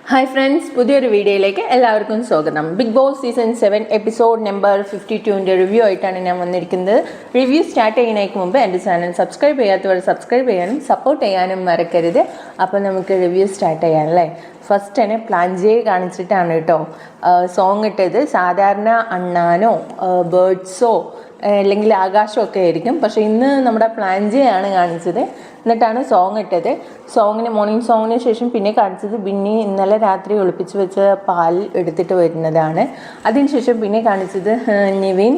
Hi friends, പുതിയൊരു വീഡിയോയിലേക്ക് എല്ലാവർക്കും സ്വാഗതം. Big Boss season 7 episode number 52ൻ്റെ റിവ്യൂ ആയിട്ടാണ് ഞാൻ വന്നിരിക്കുന്നത്. റിവ്യൂ സ്റ്റാർട്ട് ചെയ്യുന്നതിന് മുമ്പ് എൻ്റെ ചാനൽ സബ്സ്ക്രൈബ് ചെയ്യാത്തവർ സബ്സ്ക്രൈബ് ചെയ്യാനും സപ്പോർട്ട് ചെയ്യാനും മറക്കരുത്. അപ്പോൾ നമുക്ക് റിവ്യൂ സ്റ്റാർട്ട് ചെയ്യാം അല്ലേ. ഫസ്റ്റ് തന്നെ പ്ലാൻ ജെ കാണിച്ചിട്ടാണ് കേട്ടോ സോങ് ഇട്ടത്. സാധാരണ അണ്ണാനോ ബേർഡ്സോ അല്ലെങ്കിൽ ആകാശമൊക്കെ ആയിരിക്കും, പക്ഷേ ഇന്ന് നമ്മുടെ പ്ലാൻ ജെ ആണ് കാണിച്ചത്. എന്നിട്ടാണ് സോങ് ഇട്ടത്. മോർണിംഗ് സോങ്ങിന് ശേഷം പിന്നെ കാണിച്ചത് ബിന്നി ഇന്നലെ രാത്രി ഒളിപ്പിച്ച് വെച്ച പാൽ എടുത്തിട്ട് വരുന്നതാണ്. അതിനുശേഷം പിന്നെ കാണിച്ചത് നിവിൻ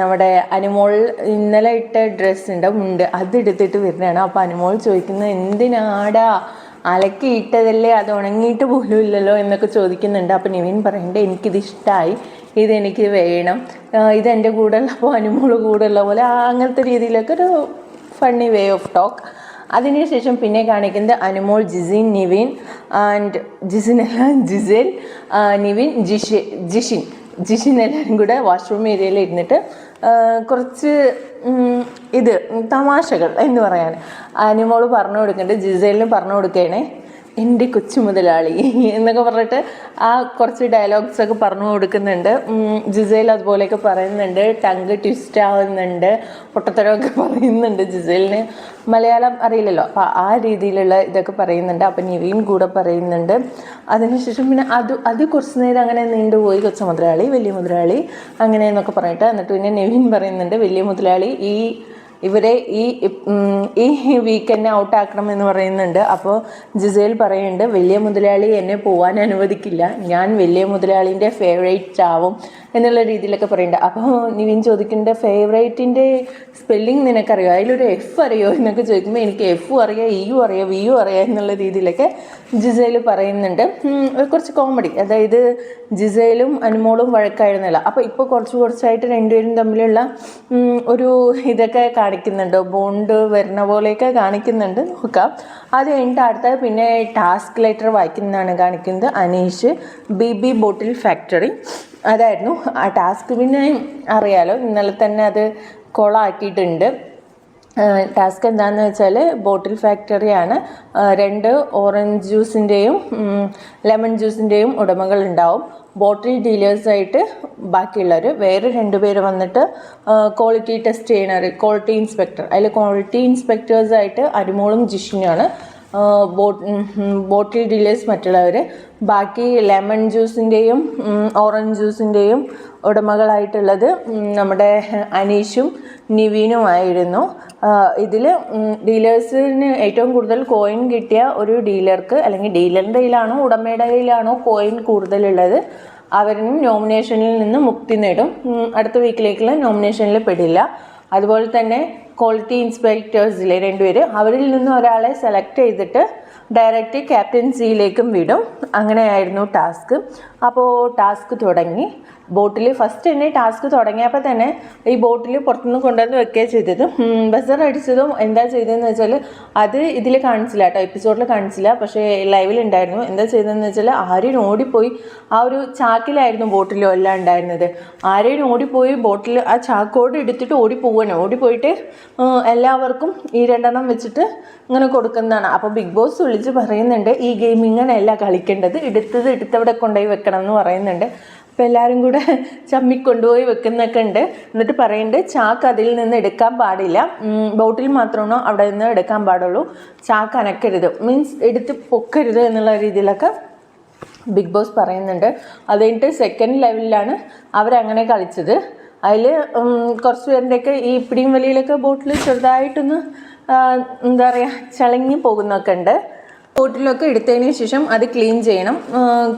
നമ്മുടെ അനുമോൾ ഇന്നലെ ഇട്ട ഡ്രസ്സ് ഉണ്ട് അത് എടുത്തിട്ട് വരുന്നതാണ്. അപ്പോൾ അനുമോൾ ചോദിക്കുന്നത് എന്തിനാടാ അലക്കി ഇട്ടതല്ലേ, അത് ഉണങ്ങിയിട്ട് പോലും ഇല്ലല്ലോ എന്നൊക്കെ ചോദിക്കുന്നുണ്ട്. അപ്പോൾ നിവിൻ പറയുന്നുണ്ട് എനിക്കിത് ഇഷ്ടമായി, ഇതെനിക്ക് വേണം, ഇതെൻ്റെ കൂടെ ഉള്ളപ്പോൾ അനുമോൾ കൂടെ ഉള്ള പോലെ അങ്ങനത്തെ രീതിയിലൊക്കെ ഒരു ഫണ്ണി വേ ഓഫ് ടോക്ക്. അതിനുശേഷം പിന്നെ കാണിക്കുന്നത് അനുമോൾ, ജിസിൻ, നിവിൻ ആൻഡ് ജിസേൽ, നിവിൻ, ജിഷിൻ എല്ലാവരും കൂടെ വാഷ്റൂം ഏരിയയിൽ ഇരുന്നിട്ട് കുറച്ച് തമാശകൾ എന്ന് പറയാൻ അനുമോൾ പറഞ്ഞു കൊടുക്കുന്നുണ്ട്. ജിസേലിന് പറഞ്ഞു കൊടുക്കുകയാണേ എൻ്റെ കൊച്ചു മുതലാളി എന്നൊക്കെ പറഞ്ഞിട്ട് ആ കുറച്ച് ഡയലോഗ്സൊക്കെ പറഞ്ഞു കൊടുക്കുന്നുണ്ട്. ജിസേൽ അതുപോലെയൊക്കെ പറയുന്നുണ്ട്, ടങ്ക് ട്വിസ്റ്റ് ആവുന്നുണ്ട്, പൊട്ടത്തരമൊക്കെ പറയുന്നുണ്ട്. ജിസേലിന് മലയാളം അറിയില്ലല്ലോ, അപ്പോൾ ആ രീതിയിലുള്ള ഇതൊക്കെ പറയുന്നുണ്ട്. അപ്പം നിവിൻ കൂടെ പറയുന്നുണ്ട്. അതിനുശേഷം പിന്നെ അത് കുറച്ച് നേരം അങ്ങനെ നീണ്ടുപോയി. കൊച്ചു മുതലാളി, വലിയ മുതലാളി അങ്ങനെ എന്നൊക്കെ പറഞ്ഞിട്ട് എന്നിട്ട് പിന്നെ നിവിൻ പറയുന്നുണ്ട് വലിയ മുതലാളി ഇവരെ ഈ വീക്കെൻഡ് ഔട്ടാക്കണം എന്ന് പറയുന്നുണ്ട്. അപ്പോൾ ജിസേൽ പറയുന്നുണ്ട് വലിയ മുതലാളി എന്നെ പോകാൻ അനുവദിക്കില്ല, ഞാൻ വലിയ മുതലാളിൻ്റെ ഫേവറേറ്റ് ആവും എന്നുള്ള രീതിയിലൊക്കെ പറയുന്നുണ്ട്. അപ്പോൾ നിവിൻ ചോദിക്കേണ്ട ഫേവറേറ്റിൻ്റെ സ്പെല്ലിങ് നിനക്കറിയോ, അതിലൊരു എഫ് അറിയോ എന്നൊക്കെ ചോദിക്കുമ്പോൾ എനിക്ക് എഫും അറിയാം, ഇയും അറിയാം, വിയും അറിയാം എന്നുള്ള രീതിയിലൊക്കെ ജിസേൽ പറയുന്നുണ്ട്. കുറച്ച് കോമഡി, അതായത് ജിസേലും അനുമോളും വഴക്കായിരുന്നല്ലോ. അപ്പോൾ ഇപ്പോൾ കുറച്ചായിട്ട് രണ്ടുപേരും തമ്മിലുള്ള ഒരു ഇതൊക്കെ കാണിക്കുന്നുണ്ട്, ബോണ്ട് വരുന്ന പോലെയൊക്കെ കാണിക്കുന്നുണ്ട്. നോക്കാം. അത് കഴിഞ്ഞിട്ട് അടുത്തത് പിന്നെ ടാസ്ക് ലെറ്റർ വായിക്കുന്നതാണ് കാണിക്കുന്നത്. അനീഷ് ബി ബോട്ടിൽ ഫാക്ടറി അതായിരുന്നു ആ ടാസ്ക്. പിന്നെ അറിയാലോ ഇന്നലെ തന്നെ അത് കൊളാക്കിയിട്ടുണ്ട്. ടാസ്ക് എന്താണെന്ന് വെച്ചാൽ ബോട്ടിൽ ഫാക്ടറിയാണ്. 2 ഓറഞ്ച് ജ്യൂസിൻ്റെയും ലെമൺ ജ്യൂസിൻ്റെയും ഉടമകൾ ഉണ്ടാവും. ബോട്ടിൽ ഡീലേഴ്സായിട്ട് ബാക്കിയുള്ളവർ വേറെ 2 പേര് വന്നിട്ട് ക്വാളിറ്റി ടെസ്റ്റ് ചെയ്യണവർ, ക്വാളിറ്റി ഇൻസ്പെക്ടർ. അതിൽ ക്വാളിറ്റി ഇൻസ്പെക്ടേഴ്സായിട്ട് അനുമോളും ജിഷിനുമാണ്. ബോട്ടിൽ ഡീലേഴ്സ് മറ്റുള്ളവർ. ബാക്കി ലെമൺ ജ്യൂസിൻ്റെയും ഓറഞ്ച് ജ്യൂസിൻ്റെയും ഉടമകളായിട്ടുള്ളത് നമ്മുടെ അനീഷും നിവീനുമായിരുന്നു. ഇതിൽ ഡീലേഴ്സിന് ഏറ്റവും കൂടുതൽ കോയിൻ കിട്ടിയ ഒരു ഡീലർക്ക്, അല്ലെങ്കിൽ ഡീലറിൻ്റെ കയ്യിലാണോ ഉടമയുടെ കയ്യിലാണോ കോയിൻ കൂടുതലുള്ളത്, അവരും നോമിനേഷനിൽ നിന്ന് മുക്തി നേടും. അടുത്ത വീക്കിലേക്കുള്ള നോമിനേഷനിൽ പെടില്ല. അതുപോലെ തന്നെ ക്വാളിറ്റി ഇൻസ്പെക്ടേഴ്സിലെ 2 പേര്, അവരിൽ നിന്ന് ഒരാളെ സെലക്ട് ചെയ്തിട്ട് ഡയറക്റ്റ് ക്യാപ്റ്റൻസിയിലേക്കും വിടും. അങ്ങനെയായിരുന്നു ടാസ്ക്. അപ്പോൾ ടാസ്ക് തുടങ്ങി. ബോട്ടിൽ ഫസ്റ്റ് തന്നെ ടാസ്ക് തുടങ്ങിയപ്പോൾ തന്നെ ഈ ബോട്ടിൽ പുറത്തുനിന്ന് കൊണ്ടുവന്ന് വെക്കുകയാണ് ചെയ്തത്. ബസർ അടിച്ചതും എന്താ ചെയ്തതെന്ന് വെച്ചാൽ അത് ഇതിൽ കാണിച്ചില്ല കേട്ടോ, എപ്പിസോഡിൽ കാണിച്ചില്ല, പക്ഷേ ലൈവിലുണ്ടായിരുന്നു. എന്താ ചെയ്തതെന്ന് വെച്ചാൽ ആര്യൻ ഓടിപ്പോയി, ആ ഒരു ചാക്കിലായിരുന്നു ബോട്ടിലും എല്ലാം ഉണ്ടായിരുന്നത്. ആര്യൻ ഓടിപ്പോയി ബോട്ടിൽ ആ ചാക്കോട് എടുത്തിട്ട് ഓടിപ്പോയിട്ട് എല്ലാവർക്കും ഈ 2 വെച്ചിട്ട് ഇങ്ങനെ കൊടുക്കുന്നതാണ്. അപ്പോൾ ബിഗ് ബോസ് വിളിച്ച് പറയുന്നുണ്ട് ഈ ഗെയിം ഇങ്ങനെയല്ല കളിക്കേണ്ടത്, എടുത്തവിടെ കൊണ്ടുപോയി വെക്കണം എന്ന് പറയുന്നുണ്ട്. അപ്പോൾ എല്ലാവരും കൂടെ ചമ്മിക്കൊണ്ടുപോയി വെക്കുന്നൊക്കെ ഉണ്ട്. എന്നിട്ട് പറയുന്നുണ്ട് ചാക്ക് അതിൽ നിന്ന് എടുക്കാൻ പാടില്ല, ബോട്ടിൽ മാത്രമാണോ അവിടെ നിന്ന് എടുക്കാൻ പാടുള്ളൂ, ചാക്ക് അനക്കരുത്, മീൻസ് എടുത്ത് പൊക്കരുത് എന്നുള്ള രീതിയിലൊക്കെ ബിഗ് ബോസ് പറയുന്നുണ്ട്. അത് കഴിഞ്ഞിട്ട് സെക്കൻഡ് ലെവലിലാണ് അവരങ്ങനെ കളിച്ചത്. അതിൽ കുറച്ച് പേരുടെയൊക്കെ ഈ പിടിയും വലിയിലൊക്കെ ബോട്ടിൽ ചെറുതായിട്ടൊന്ന് എന്താ പറയുക ചളങ്ങി പോകുന്നൊക്കെ ഉണ്ട്. ബോട്ടിലൊക്കെ എടുത്തതിന് ശേഷം അത് ക്ലീൻ ചെയ്യണം.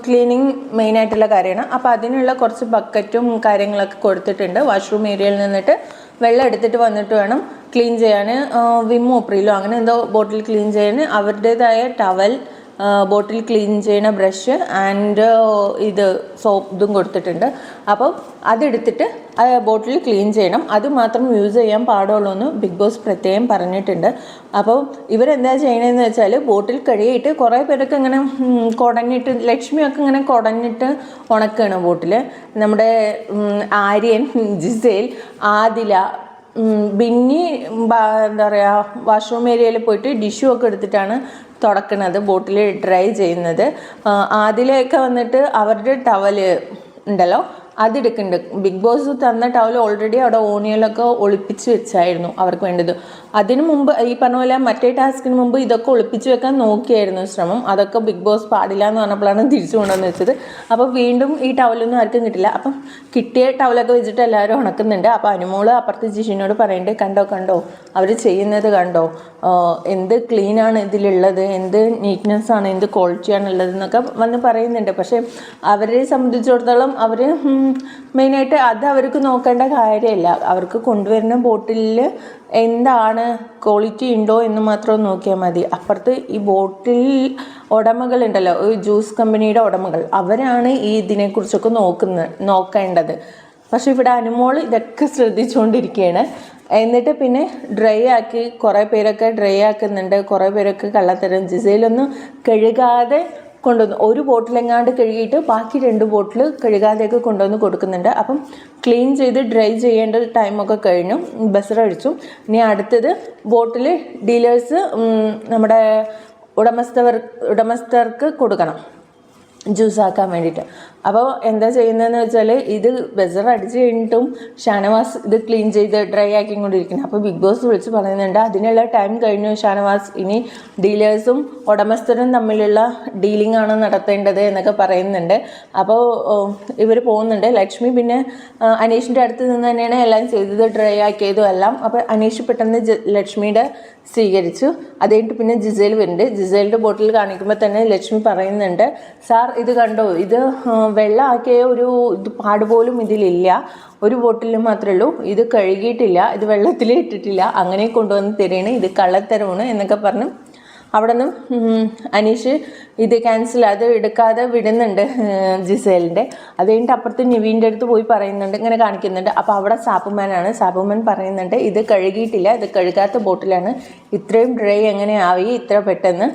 ക്ലീനിങ് മെയിനായിട്ടുള്ള കാര്യമാണ്. അപ്പോൾ അതിനുള്ള കുറച്ച് ബക്കറ്റും കാര്യങ്ങളൊക്കെ കൊടുത്തിട്ടുണ്ട്. വാഷ്റൂം ഏരിയയിൽ നിന്നിട്ട് വെള്ളം എടുത്തിട്ട് വന്നിട്ട് വേണം ക്ലീൻ ചെയ്യാൻ. വിമ്മോ പ്രിലോ അങ്ങനെ എന്തോ ബോട്ടിൽ ക്ലീൻ ചെയ്യാൻ അവരുടേതായ ടവൽ, ബോട്ടിൽ ക്ലീൻ ചെയ്യുന്ന ബ്രഷ് ആൻഡ് ഇതും കൊടുത്തിട്ടുണ്ട്. അപ്പം അതെടുത്തിട്ട് ബോട്ടിൽ ക്ലീൻ ചെയ്യണം, അത് മാത്രം യൂസ് ചെയ്യാൻ പാടുള്ളൂ എന്ന് ബിഗ് ബോസ് പ്രത്യേകം പറഞ്ഞിട്ടുണ്ട്. അപ്പോൾ ഇവരെന്താ ചെയ്യണമെന്ന് വെച്ചാൽ ബോട്ടിൽ കഴുകിയിട്ട് കുറേ പേരൊക്കെ ഇങ്ങനെ കുടഞ്ഞിട്ട്, ലക്ഷ്മിയൊക്കെ ഇങ്ങനെ കുടഞ്ഞിട്ട് ഉണക്കുകയാണ് ബോട്ടിൽ. നമ്മുടെ ആര്യൻ, ജിസേൽ, ആദില, ബിന്നി എന്താ പറയുക വാഷ്റൂം ഏരിയയിൽ പോയിട്ട് ഡിഷ്യൂ ഒക്കെ എടുത്തിട്ടാണ് തുടക്കണത്, ബോട്ടിൽ ഡ്രൈ ചെയ്യുന്നത്. ആദിലൊക്കെ വന്നിട്ട് അവരുടെ ടവല് ഉണ്ടല്ലോ അതെടുക്കുന്നുണ്ട്. ബിഗ് ബോസ് തന്ന ടവൽ ഓൾറെഡി അവിടെ ഓണിയലൊക്കെ ഒളിപ്പിച്ച് വെച്ചായിരുന്നു അവർക്ക് വേണ്ടത്. അതിനു മുമ്പ് ഈ പറഞ്ഞ പോലെ മറ്റേ ടാസ്കിന് മുമ്പ് ഇതൊക്കെ ഒളിപ്പിച്ച് വെക്കാൻ നോക്കിയായിരുന്നു ശ്രമം. അതൊക്കെ ബിഗ് ബോസ് പാടില്ല എന്ന് പറഞ്ഞപ്പോഴാണ് തിരിച്ചു കൊണ്ടുവന്ന് വെച്ചത്. അപ്പോൾ വീണ്ടും ഈ ടവലൊന്നും ആർക്കും കിട്ടില്ല. അപ്പം കിട്ടിയ ടവലൊക്കെ വെച്ചിട്ട് എല്ലാവരും ഉണക്കുന്നുണ്ട്. അപ്പോൾ അനുമോള് അപ്പുറത്ത് ജിഷിനോട് പറയേണ്ടത് കണ്ടോ അവർ ചെയ്യുന്നത് കണ്ടോ, എന്ത് ക്ലീനാണ് ഇതിലുള്ളത്, എന്ത് നീറ്റ്നെസ്സാണ്, എന്ത് ക്വാളിറ്റിയാണ് ഉള്ളത് എന്നൊക്കെ വന്ന് പറയുന്നുണ്ട്. പക്ഷേ അവരെ സംബന്ധിച്ചിടത്തോളം അവർ മെയിനായിട്ട് അത് അവർക്ക് നോക്കേണ്ട കാര്യമില്ല. അവർക്ക് കൊണ്ടുവരുന്ന ബോട്ടിലിൽ എന്താണ് ക്വാളിറ്റി ഉണ്ടോ എന്ന് മാത്രം നോക്കിയാൽ മതി. അപ്പുറത്ത് ഈ ബോട്ടിൽ ഉടമകളുണ്ടല്ലോ, ജ്യൂസ് കമ്പനിയുടെ ഉടമകൾ, അവരാണ് ഈ ഇതിനെക്കുറിച്ചൊക്കെ നോക്കേണ്ടത്. പക്ഷെ ഇവിടെ അനുമോൾ ഇതൊക്കെ ശ്രദ്ധിച്ചുകൊണ്ടിരിക്കുകയാണ്. എന്നിട്ട് പിന്നെ ഡ്രൈ ആക്കി കുറേ പേരൊക്കെ ഡ്രൈ ആക്കുന്നുണ്ട്, കുറേ പേരൊക്കെ കള്ളത്തരം. ജിസയിലൊന്നും കഴുകാതെ കൊണ്ടുവന്നു, ഒരു ബോട്ടിലെങ്ങാണ്ട് കഴുകിയിട്ട് ബാക്കി 2 ബോട്ടിൽ കഴുകാതെയൊക്കെ കൊണ്ടുവന്ന് കൊടുക്കുന്നുണ്ട്. അപ്പം ക്ലീൻ ചെയ്ത് ഡ്രൈ ചെയ്യേണ്ട ടൈമൊക്കെ കഴിഞ്ഞു, ബസറടിച്ചു. ഇനി അടുത്തത് ബോട്ടിൽ ഡീലേഴ്സ് നമ്മുടെ ഉടമസ്ഥർക്ക് കൊടുക്കണം ജ്യൂസാക്കാൻ വേണ്ടിയിട്ട്. അപ്പോൾ എന്താ ചെയ്യുന്നതെന്ന് വെച്ചാൽ ഇത് ബസർ അടിച്ച് കഴിഞ്ഞിട്ടും ഷാനവാസ് ഇത് ക്ലീൻ ചെയ്ത് ഡ്രൈ ആക്കിക്കൊണ്ടിരിക്കുന്നത്. അപ്പോൾ ബിഗ് ബോസ് വിളിച്ച് പറയുന്നുണ്ട് അതിനുള്ള ടൈം കഴിഞ്ഞു ഷാനവാസ്, ഇനി ഡീലേഴ്സും ഉടമസ്ഥരും തമ്മിലുള്ള ഡീലിംഗ് ആണ് നടത്തേണ്ടത് എന്നൊക്കെ പറയുന്നുണ്ട്. അപ്പോൾ ഇവർ പോകുന്നുണ്ട്. ലക്ഷ്മി പിന്നെ അനീഷിൻ്റെ അടുത്ത് നിന്ന് തന്നെയാണ് എല്ലാം ചെയ്തത്, ഡ്രൈ ആക്കിയതും എല്ലാം. അപ്പോൾ അനീഷ് പെട്ടെന്ന് ലക്ഷ്മിയുടെ സ്വീകരിച്ചു. അത് കഴിഞ്ഞിട്ട് പിന്നെ ജിസേൽ വരുന്നുണ്ട്. ജിസേലിൻ്റെ ബോട്ടിൽ കാണിക്കുമ്പോൾ തന്നെ ലക്ഷ്മി പറയുന്നുണ്ട്, സാർ ഇത് കണ്ടോ, ഇത് വെള്ളമാക്കിയ ഒരു പാട് പോലും ഇതിലില്ല, ഒരു ബോട്ടിൽ മാത്രമേ ഉള്ളൂ, ഇത് കഴുകിയിട്ടില്ല, ഇത് വെള്ളത്തിൽ ഇട്ടിട്ടില്ല, അങ്ങനെ കൊണ്ടുവന്ന് തരുകയാണ്, ഇത് കള്ളത്തരമാണ് എന്നൊക്കെ പറഞ്ഞു അവിടെ നിന്ന് അനീഷ് ഇത് ക്യാൻസൽ അത് എടുക്കാതെ വിടുന്നുണ്ട് ജിസേലിൻ്റെ. അത് കഴിഞ്ഞിട്ട് അപ്പുറത്ത് നിവീൻ്റെ അടുത്ത് പോയി പറയുന്നുണ്ട്, ഇങ്ങനെ കാണിക്കുന്നുണ്ട്. അപ്പോൾ അവിടെ സാബുമാനാണ്. സാബുമാൻ പറയുന്നുണ്ട് ഇത് കഴുകിയിട്ടില്ല, ഇത് കഴുകാത്ത ബോട്ടിലാണ്, ഇത്രയും ഡ്രൈ എങ്ങനെ ആയി ഇത്ര പെട്ടെന്ന്,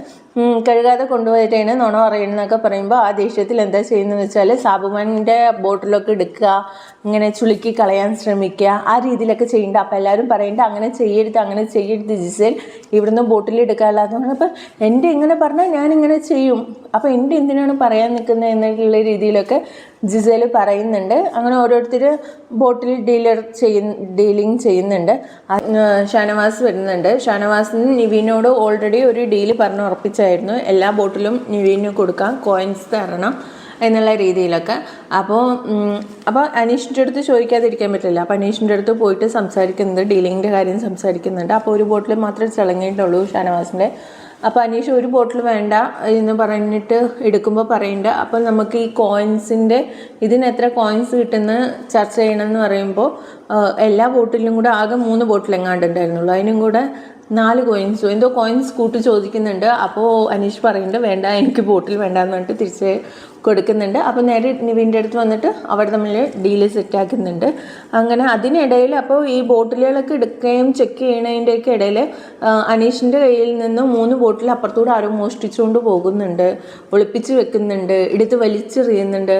കഴുകാതെ കൊണ്ടുപോയിട്ടാണ് നുണ പറയുന്നതൊക്കെ പറയുമ്പോൾ ആ ദേഷ്യത്തിൽ എന്താ ചെയ്യുന്നത് വെച്ചാൽ സാബുമാൻ്റെ ബോട്ടിലൊക്കെ എടുക്കുക, ഇങ്ങനെ ചുളുക്കി കളയാൻ ശ്രമിക്കുക, ആ രീതിയിലൊക്കെ ചെയ്യേണ്ട. അപ്പോൾ എല്ലാവരും പറയേണ്ടത് അങ്ങനെ ചെയ്യരുത് ജിസേൽ, ഇവിടുന്ന് ബോട്ടിൽ എടുക്കാനുള്ളതെന്ന്. അപ്പോൾ എൻ്റെ ഇങ്ങനെ പറഞ്ഞാൽ ഞാനിങ്ങനെ ചെയ്യും, അപ്പോൾ എൻ്റെ എന്തിനാണ് പറയാൻ നിൽക്കുന്നത് എന്നുള്ള രീതിയിലൊക്കെ ജിസേൽ പറയുന്നുണ്ട്. അങ്ങനെ ഓരോരുത്തർ ബോട്ടിൽ ഡീലിംഗ് ചെയ്യുന്നുണ്ട്. ഷാനവാസ് വരുന്നുണ്ട്. ഷാനവാസിന് നിവീനോട് ഓൾറെഡി ഒരു ഡീല് പറഞ്ഞ് ഉറപ്പിച്ചായിരുന്നു, എല്ലാ ബോട്ടിലും നിവീന് കൊടുക്കാം, കോയിൻസ് തരണം എന്നുള്ള രീതിയിലൊക്കെ. അപ്പോൾ അനീഷിൻ്റെ അടുത്ത് ചോദിക്കാതിരിക്കാൻ പറ്റില്ല. അപ്പോൾ അനീഷിൻ്റെ അടുത്ത് പോയിട്ട് സംസാരിക്കുന്നത്, ഡീലിങ്ങിൻ്റെ കാര്യം സംസാരിക്കുന്നുണ്ട്. അപ്പോൾ ഒരു ബോട്ടിൽ മാത്രമേ തിളങ്ങിയിട്ടുള്ളൂ ഷാനവാസിൻ്റെ. അപ്പോൾ അനീഷ് ഒരു ബോട്ടിൽ വേണ്ട എന്ന് പറഞ്ഞിട്ട് എടുക്കുമ്പോൾ പറയുന്നുണ്ട്, അപ്പോൾ നമുക്ക് ഈ കോയിൻസിൻ്റെ ഇതിന് എത്ര കോയിൻസ് കിട്ടുന്ന ചർച്ച ചെയ്യണമെന്ന് പറയുമ്പോൾ എല്ലാ ബോട്ടിലും കൂടെ ആകെ 3 ബോട്ടിൽ എങ്ങാണ്ട് ഉണ്ടായിരുന്നുള്ളൂ, അതിനും കൂടെ 4 കോയിൻസോ എന്തോ കോയിൻസ് കൂട്ടി ചോദിക്കുന്നുണ്ട്. അപ്പോൾ അനീഷ് പറയുന്നുണ്ട് വേണ്ട, എനിക്ക് ബോട്ടിൽ വേണ്ടാന്ന് പറഞ്ഞിട്ട് തിരിച്ച് കൊടുക്കുന്നുണ്ട്. അപ്പോൾ നേരെ നിവിൻ്റെ അടുത്ത് വന്നിട്ട് അവർ തമ്മിൽ ഡീല് സെറ്റാക്കുന്നുണ്ട്. അങ്ങനെ അതിനിടയിൽ അപ്പോൾ ഈ ബോട്ടിലുകളൊക്കെ എടുക്കുകയും ചെക്ക് ചെയ്യണതിൻ്റെയൊക്കെ ഇടയിൽ അനീഷിൻ്റെ കയ്യിൽ നിന്ന് 3 ബോട്ടിൽ അപ്പുറത്തൂടെ ആരോ മോഷ്ടിച്ചുകൊണ്ട് പോകുന്നുണ്ട്, ഒളിപ്പിച്ച് വെക്കുന്നുണ്ട്, എടുത്ത് വലിച്ചെറിയുന്നുണ്ട്,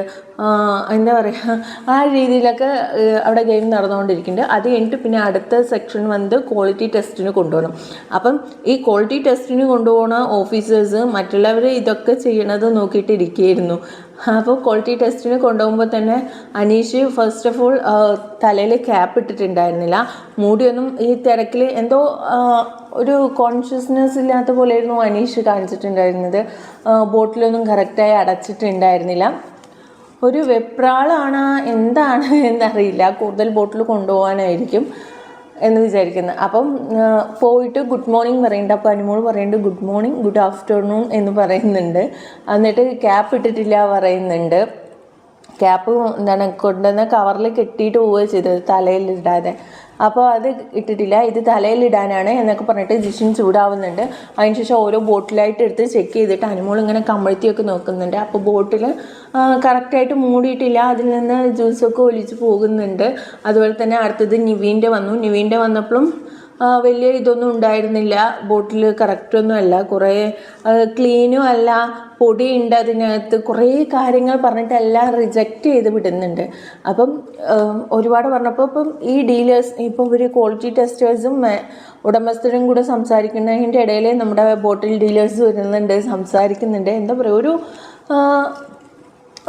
എന്താ പറയുക, ആ രീതിയിലൊക്കെ അവിടെ ഗെയിം നടന്നുകൊണ്ടിരിക്കുന്നുണ്ട്. അത് കഴിഞ്ഞിട്ട് പിന്നെ അടുത്ത സെക്ഷൻ വന്ന് ക്വാളിറ്റി ടെസ്റ്റിന് കൊണ്ടുപോകണം. അപ്പം ഈ ക്വാളിറ്റി ടെസ്റ്റിന് കൊണ്ടുപോകുന്ന ഓഫീസേഴ്സ് മറ്റുള്ളവർ ഇതൊക്കെ ചെയ്യണത് നോക്കിയിട്ടിരിക്കുകയായിരുന്നു. അപ്പോൾ ക്വാളിറ്റി ടെസ്റ്റിന് കൊണ്ടുപോകുമ്പോൾ തന്നെ അനീഷ് ഫസ്റ്റ് ഓഫ് ഓൾ തലയിൽ ക്യാപ്പ് ഇട്ടിട്ടുണ്ടായിരുന്നില്ല. മൂടിയൊന്നും ഈ തിരക്കിൽ എന്തോ ഒരു കോൺഷ്യസ്നെസ് ഇല്ലാത്ത പോലെയായിരുന്നു അനീഷ് കാണിച്ചിട്ടുണ്ടായിരുന്നത്. ബോട്ടിലൊന്നും കറക്റ്റായി അടച്ചിട്ടുണ്ടായിരുന്നില്ല. ഒരു വെപ്രാളാണ് എന്താണ് എന്നറിയില്ല, കൂടുതൽ ബോട്ടിൽ കൊണ്ടുപോകാനായിരിക്കും എന്ന് വിചാരിക്കുന്നത്. അപ്പം പോയിട്ട് ഗുഡ് മോർണിംഗ് പറയുന്നുണ്ട്. അപ്പോൾ അനുമോൾ പറയുന്നുണ്ട് ഗുഡ് മോർണിംഗ്, ഗുഡ് ആഫ്റ്റർനൂൺ എന്ന് പറയുന്നുണ്ട്. എന്നിട്ട് ക്യാപ്പ് ഇട്ടിട്ടില്ല പറയുന്നുണ്ട്. ക്യാപ്പ് എന്താണ് കൊണ്ടുവന്ന കവറിൽ കെട്ടിയിട്ട് പോവുകയാണ് ചെയ്തത്, തലയിലിടാതെ. അപ്പോൾ അത് ഇട്ടിട്ടില്ല, ഇത് തലയിലിടാനാണ് എന്നൊക്കെ പറഞ്ഞിട്ട് ജിഷിൻ ചൂടാവുന്നുണ്ട്. അതിനുശേഷം ഓരോ ബോട്ടിലായിട്ട് എടുത്ത് ചെക്ക് ചെയ്തിട്ട് അനുമോൾ ഇങ്ങനെ കമഴ്ത്തിയൊക്കെ നോക്കുന്നുണ്ട്. അപ്പോൾ ബോട്ടിൽ കറക്റ്റായിട്ട് മൂടിയിട്ടില്ല, അതിൽ നിന്ന് ജ്യൂസൊക്കെ ഒലിച്ച് പോകുന്നുണ്ട്. അതുപോലെ തന്നെ അടുത്തത് നിവീൻ്റെ വന്നു. നിവീൻ്റെ വന്നപ്പോഴും വലിയ ഇതൊന്നും ഉണ്ടായിരുന്നില്ല, ബോട്ടിൽ കറക്റ്റൊന്നും അല്ല, കുറേ ക്ലീനും അല്ല, പൊടിയുണ്ട് അതിനകത്ത്, കുറേ കാര്യങ്ങൾ പറഞ്ഞിട്ട് എല്ലാം റിജക്റ്റ് ചെയ്ത് വിടുന്നുണ്ട്. അപ്പം ഒരുപാട് പറഞ്ഞപ്പോൾ ഇപ്പം ഈ ഡീലേഴ്സ് ഇപ്പം ഒരു ക്വാളിറ്റി ടെസ്റ്റേഴ്സും ഉടമസ്ഥരും കൂടെ സംസാരിക്കുന്നതിൻ്റെ ഇടയിൽ നമ്മുടെ ബോട്ടിൽ ഡീലേഴ്സ് വരുന്നുണ്ട്, സംസാരിക്കുന്നുണ്ട്. എന്താ പറയുക,